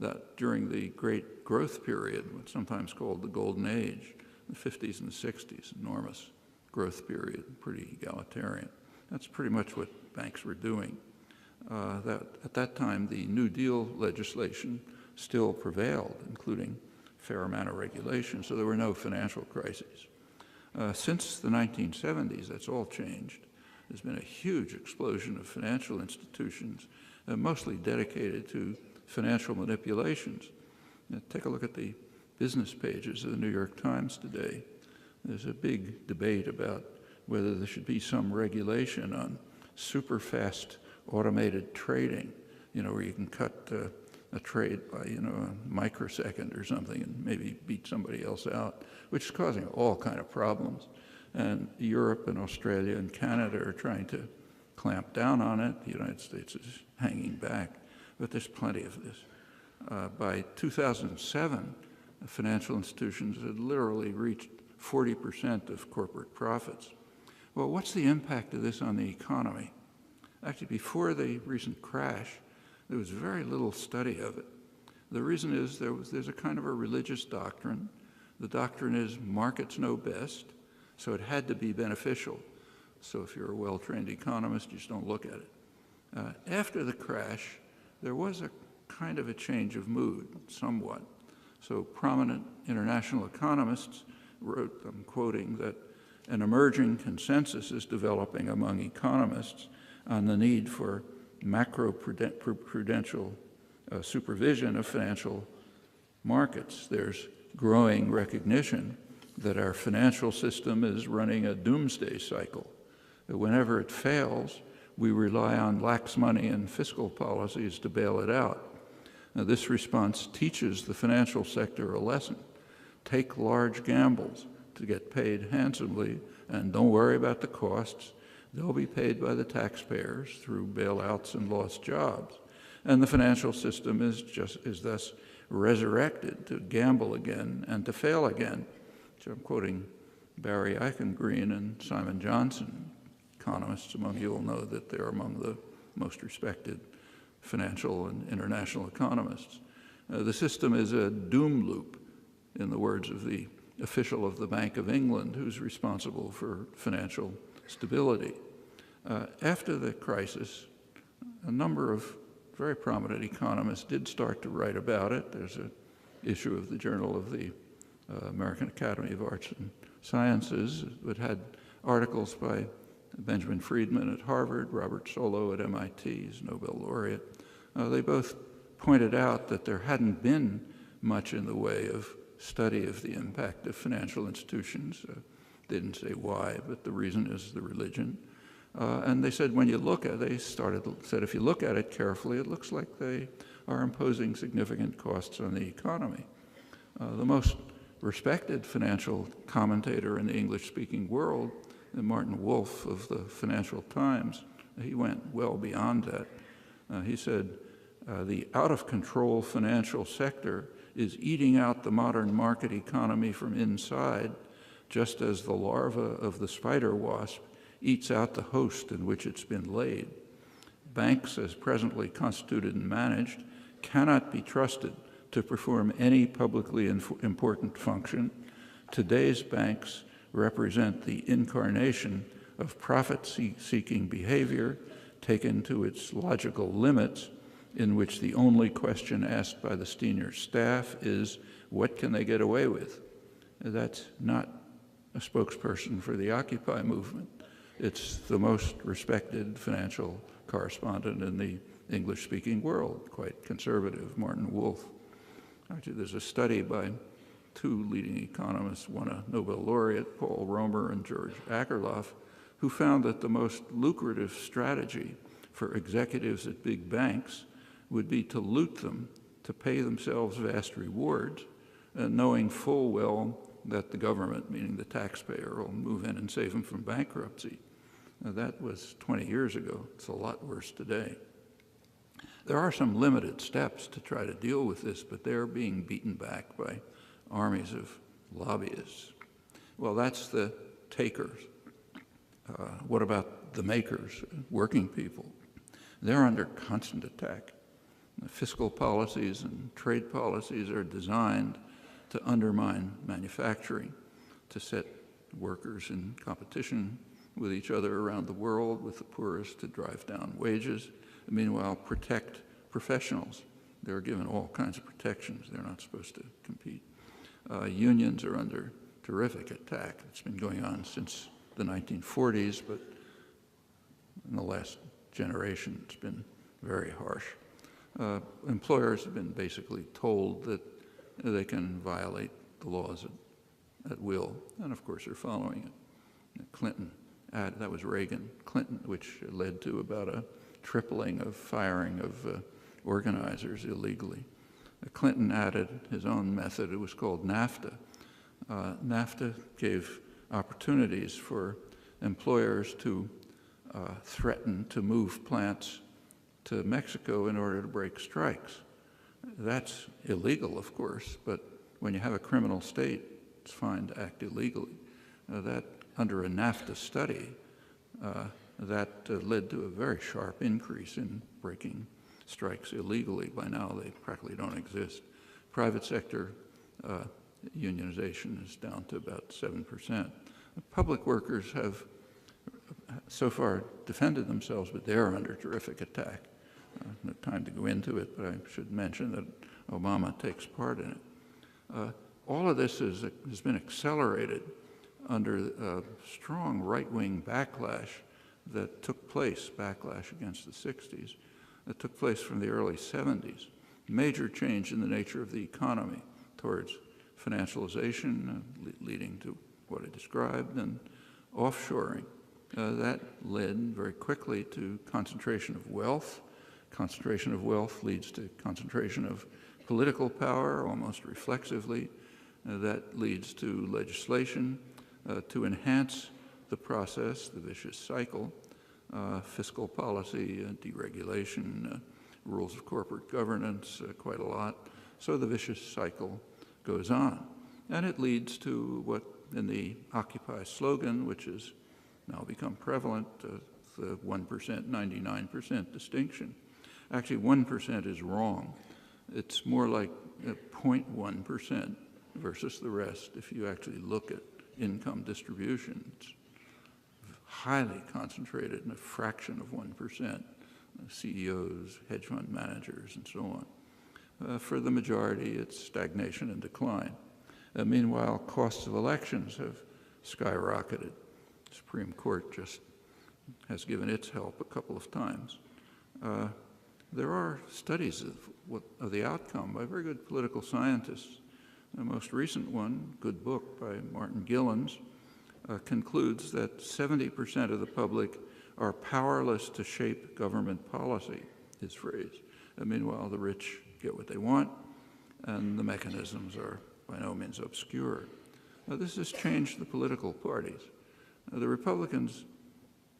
that during the great growth period, what's sometimes called the Golden Age, the 50s and the 60s, enormous growth period, pretty egalitarian. That's pretty much what banks were doing. At that time, the New Deal legislation still prevailed, including a fair amount of regulation, so there were no financial crises. Since the 1970s, that's all changed. There's been a huge explosion of financial institutions, mostly dedicated to financial manipulations. Take a look at the business pages of the New York Times today. There's a big debate about whether there should be some regulation on super fast automated trading, where you can cut a trade by, a microsecond or something and maybe beat somebody else out, which is causing all kind of problems. And Europe and Australia and Canada are trying to clamp down on it. The United States is hanging back, but there's plenty of this. By 2007, financial institutions had literally reached 40% of corporate profits. Well, what's the impact of this on the economy? Actually, before the recent crash, there was very little study of it. The reason is there's a kind of a religious doctrine. The doctrine is markets know best, so it had to be beneficial. So if you're a well-trained economist, you just don't look at it. After the crash, there was a kind of a change of mood, somewhat. So prominent international economists wrote, I'm quoting, that an emerging consensus is developing among economists on the need for macro-prudential supervision of financial markets. There's growing recognition that our financial system is running a doomsday cycle. That whenever it fails, we rely on lax money and fiscal policies to bail it out. Now, this response teaches the financial sector a lesson. Take large gambles to get paid handsomely, and don't worry about the costs. They'll be paid by the taxpayers through bailouts and lost jobs. And the financial system is thus resurrected to gamble again and to fail again. So I'm quoting Barry Eichengreen and Simon Johnson. Economists among you will know that they're among the most respected financial and international economists. The system is a doom loop, in the words of the official of the Bank of England who's responsible for financial stability. After the crisis, a number of very prominent economists did start to write about it. There's an issue of the Journal of the American Academy of Arts and Sciences that had articles by Benjamin Friedman at Harvard, Robert Solow at MIT, he's Nobel laureate. They both pointed out that there hadn't been much in the way of study of the impact of financial institutions. They didn't say why, but the reason is the religion. And they said when you look at it, said if you look at it carefully, it looks like they are imposing significant costs on the economy. The most respected financial commentator in the English-speaking world, Martin Wolf of the Financial Times, he went well beyond that. He said, the out-of-control financial sector is eating out the modern market economy from inside, just as the larva of the spider wasp eats out the host in which it's been laid. Banks, as presently constituted and managed, cannot be trusted to perform any publicly important function. Today's banks represent the incarnation of profit-seeking behavior taken to its logical limits, in which the only question asked by the senior staff is, what can they get away with? That's not a spokesperson for the Occupy movement. It's the most respected financial correspondent in the English-speaking world, quite conservative, Martin Wolf. Actually, there's a study by two leading economists, one a Nobel laureate, Paul Romer and George Akerlof, who found that the most lucrative strategy for executives at big banks would be to loot them, to pay themselves vast rewards, knowing full well that the government, meaning the taxpayer, will move in and save them from bankruptcy. Now, that was 20 years ago. It's a lot worse today. There are some limited steps to try to deal with this, but they're being beaten back by armies of lobbyists. Well, that's the takers. What about the makers, working people? They're under constant attack. The fiscal policies and trade policies are designed to undermine manufacturing, to set workers in competition with each other around the world, with the poorest, to drive down wages. Meanwhile, protect professionals. They're given all kinds of protections. They're not supposed to compete. Unions are under terrific attack. It's been going on since the 1940s, but in the last generation, it's been very harsh. Employers have been basically told that they can violate the laws at will, and of course they're following it. Clinton, that was Reagan. Clinton, which led to about a tripling of firing of organizers illegally. Clinton added his own method. It was called NAFTA. NAFTA gave opportunities for employers to threaten to move plants to Mexico in order to break strikes. That's illegal, of course, but when you have a criminal state, it's fine to act illegally. That, under a NAFTA study, that led to a very sharp increase in breaking strikes illegally. By now, they practically don't exist. Private sector unionization is down to about 7%. Public workers have so far defended themselves, but they're under terrific attack. No time to go into it, but I should mention that Obama takes part in it. All of this has been accelerated under a strong right-wing backlash that took place, backlash against the 60s, that took place from the early 70s. Major change in the nature of the economy towards financialization, leading to what I described, and offshoring. That led very quickly to concentration of wealth. Concentration of wealth leads to concentration of political power, almost reflexively. That leads to legislation to enhance the process, the vicious cycle, fiscal policy, deregulation, rules of corporate governance, quite a lot. So the vicious cycle goes on. And it leads to what in the Occupy slogan, which has now become prevalent, the 1%, 99% distinction. Actually, 1% is wrong. It's more like 0.1% versus the rest if you actually look at income distribution. It's highly concentrated in a fraction of 1%, CEOs, hedge fund managers, and so on. For the majority, it's stagnation and decline. Meanwhile, costs of elections have skyrocketed. The Supreme Court just has given its help a couple of times. There are studies of the outcome by very good political scientists. The most recent one, good book by Martin Gilens, concludes that 70% of the public are powerless to shape government policy, his phrase. Meanwhile, the rich get what they want, and the mechanisms are by no means obscure. This has changed the political parties. The Republicans,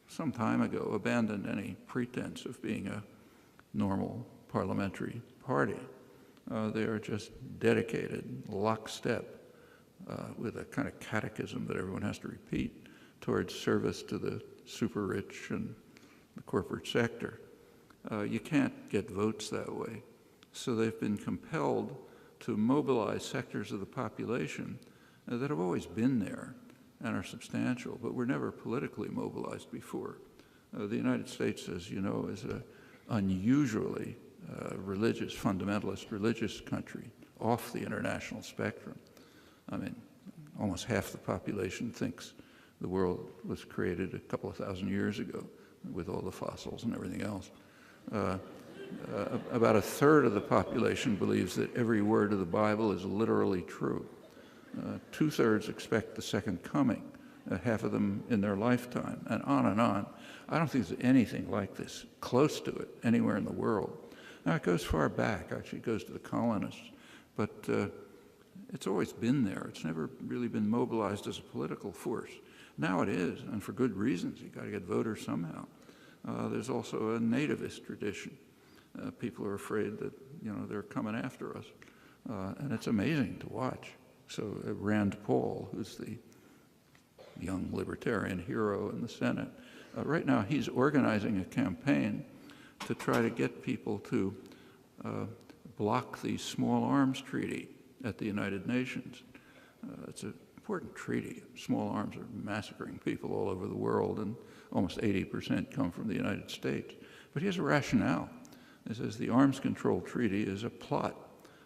some time ago, abandoned any pretense of being a normal parliamentary party. They are just dedicated, lockstep, with a kind of catechism that everyone has to repeat towards service to the super rich and the corporate sector. You can't get votes that way. So they've been compelled to mobilize sectors of the population that have always been there and are substantial, but were never politically mobilized before. The United States, as you know, is an unusually religious, fundamentalist religious country, off the international spectrum. I mean, almost half the population thinks the world was created a couple of thousand years ago with all the fossils and everything else. About a third of the population believes that every word of the Bible is literally true. Two-thirds expect the second coming, half of them in their lifetime, and on and on. I don't think there's anything like this close to it anywhere in the world. Now, it goes far back. Actually, it goes to the colonists. But it's always been there. It's never really been mobilized as a political force. Now it is, and for good reasons. You've got to get voters somehow. There's also a nativist tradition. People are afraid that, they're coming after us. And it's amazing to watch. So Rand Paul, who's the young libertarian hero in the Senate, right now he's organizing a campaign to try to get people to block the Small Arms Treaty at the United Nations. It's an important treaty. Small arms are massacring people all over the world, and almost 80% come from the United States. But he has a rationale. He says the Arms Control Treaty is a plot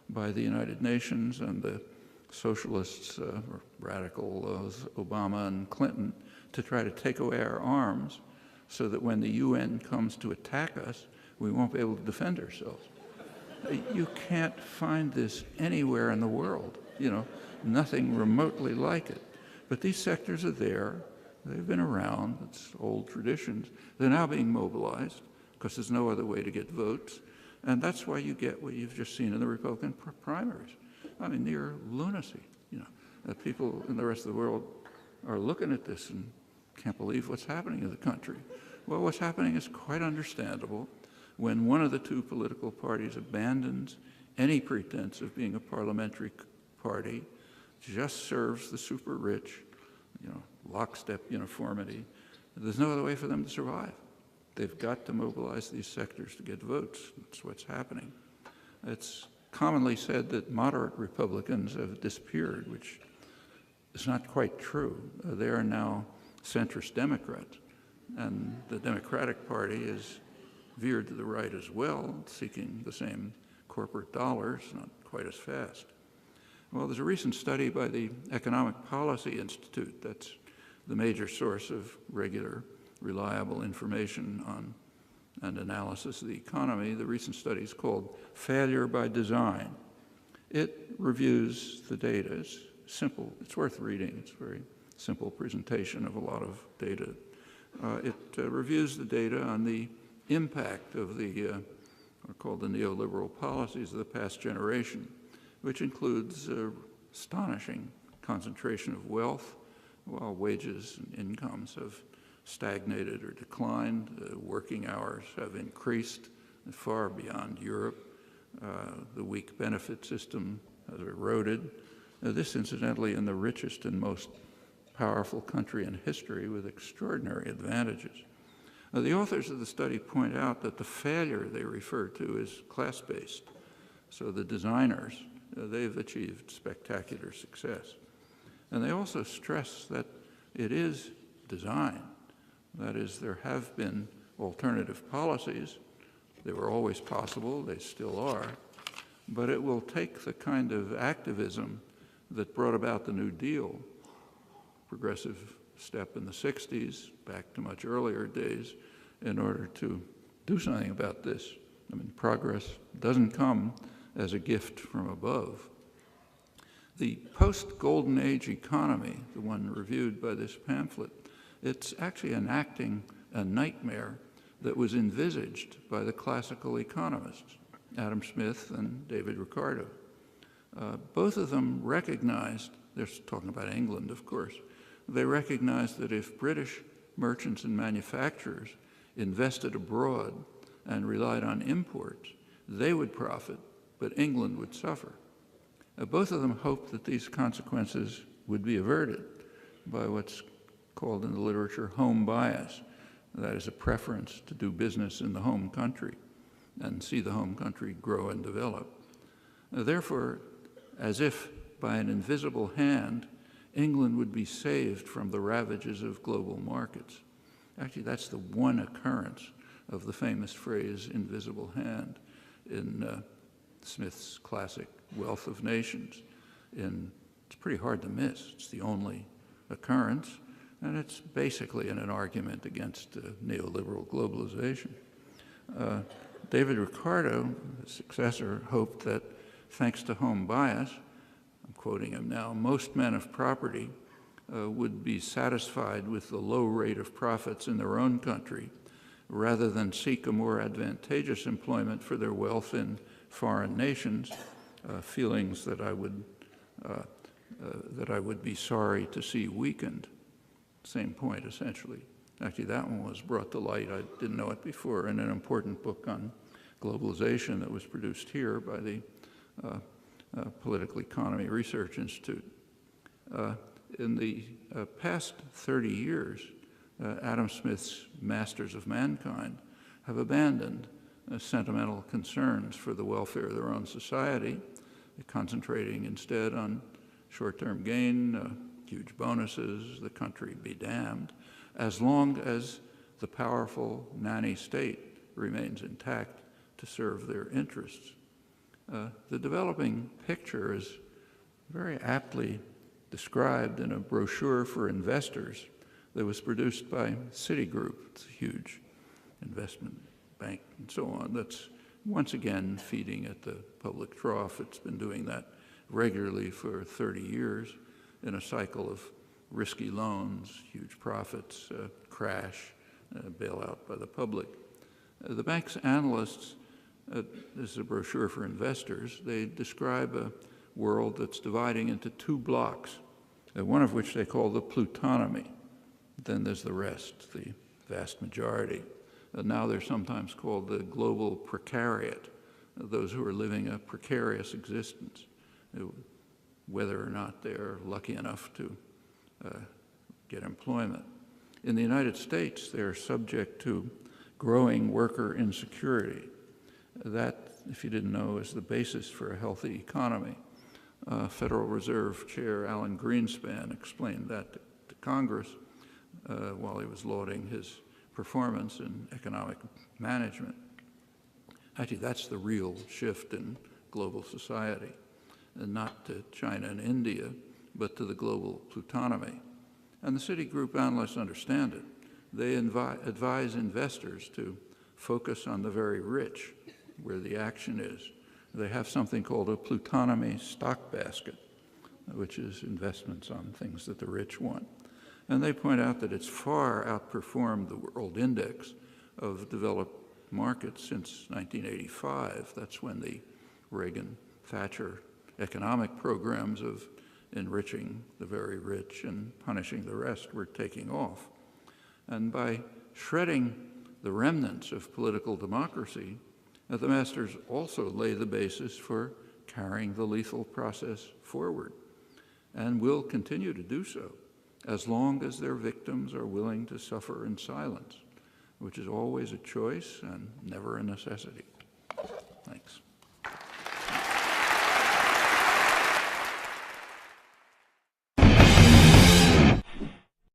by the United Nations and the socialists, or radicals, Obama and Clinton, to try to take away our arms so that when the UN comes to attack us, we won't be able to defend ourselves. You can't find this anywhere in the world, nothing remotely like it. But these sectors are there. They've been around. It's old traditions. They're now being mobilized because there's no other way to get votes. And that's why you get what you've just seen in the Republican primaries. I mean, near lunacy. People in the rest of the world are looking at this and can't believe what's happening in the country. Well, what's happening is quite understandable. When one of the two political parties abandons any pretense of being a parliamentary party, just serves the super rich, lockstep uniformity, there's no other way for them to survive. They've got to mobilize these sectors to get votes. That's what's happening. It's commonly said that moderate Republicans have disappeared, which is not quite true. They are now centrist Democrats, and the Democratic Party is veered to the right as well, seeking the same corporate dollars, not quite as fast. Well, there's a recent study by the Economic Policy Institute, that's the major source of regular, reliable information on and analysis of the economy. The recent study is called Failure by Design. It reviews the data. It's simple. It's worth reading. It's a very simple presentation of a lot of data. It reviews the data on the impact of the, what are called the neoliberal policies of the past generation, which includes astonishing concentration of wealth, while wages and incomes have stagnated or declined. Working hours have increased far beyond Europe. The weak benefit system has eroded. This, incidentally, in the richest and most powerful country in history with extraordinary advantages. The authors of the study point out that the failure they refer to is class-based. So the designers, they've achieved spectacular success. And they also stress that it is design. That is, there have been alternative policies. They were always possible, they still are. But it will take the kind of activism that brought about the New Deal, progressive step in the 60s, back to much earlier days, in order to do something about this. I mean, progress doesn't come as a gift from above. The post-Golden Age economy, the one reviewed by this pamphlet, it's actually enacting a nightmare that was envisaged by the classical economists, Adam Smith and David Ricardo. Both of them recognized, they're talking about England, of course, they recognized that if British merchants and manufacturers invested abroad and relied on imports, they would profit, but England would suffer. Both of them hoped that these consequences would be averted by what's called in the literature home bias. That is a preference to do business in the home country and see the home country grow and develop. Therefore, as if by an invisible hand, England would be saved from the ravages of global markets. Actually, that's the one occurrence of the famous phrase, invisible hand, in Smith's classic Wealth of Nations. It's pretty hard to miss. It's the only occurrence, and it's basically in an argument against neoliberal globalization. David Ricardo, the successor, hoped that thanks to home bias, I'm quoting him now, most men of property would be satisfied with the low rate of profits in their own country rather than seek a more advantageous employment for their wealth in foreign nations, feelings that I would be sorry to see weakened. Same point, essentially. Actually, that one was brought to light, I didn't know it before, in an important book on globalization that was produced here by the Political Economy Research Institute. In the past 30 years, Adam Smith's masters of mankind have abandoned sentimental concerns for the welfare of their own society, concentrating instead on short-term gain, huge bonuses, the country be damned, as long as the powerful nanny state remains intact to serve their interests. The developing picture is very aptly described in a brochure for investors that was produced by Citigroup. It's a huge investment bank and so on that's once again feeding at the public trough. It's been doing that regularly for 30 years in a cycle of risky loans, huge profits, crash, bailout by the public. The bank's analysts, this is a brochure for investors, they describe a world that's dividing into two blocks, one of which they call the plutonomy. Then there's the rest, the vast majority. Now they're sometimes called the global precariat, those who are living a precarious existence, whether or not they're lucky enough to get employment. In the United States, they're subject to growing worker insecurity. That, if you didn't know, is the basis for a healthy economy. Federal Reserve Chair Alan Greenspan explained that to Congress while he was lauding his performance in economic management. Actually, that's the real shift in global society, and not to China and India, but to the global plutonomy. And the Citigroup analysts understand it. They advise investors to focus on the very rich, where the action is. They have something called a plutonomy stock basket, which is investments on things that the rich want. And they point out that it's far outperformed the world index of developed markets since 1985. That's when the Reagan-Thatcher economic programs of enriching the very rich and punishing the rest were taking off. And by shredding the remnants of political democracy, the masters also lay the basis for carrying the lethal process forward, and will continue to do so as long as their victims are willing to suffer in silence, which is always a choice and never a necessity.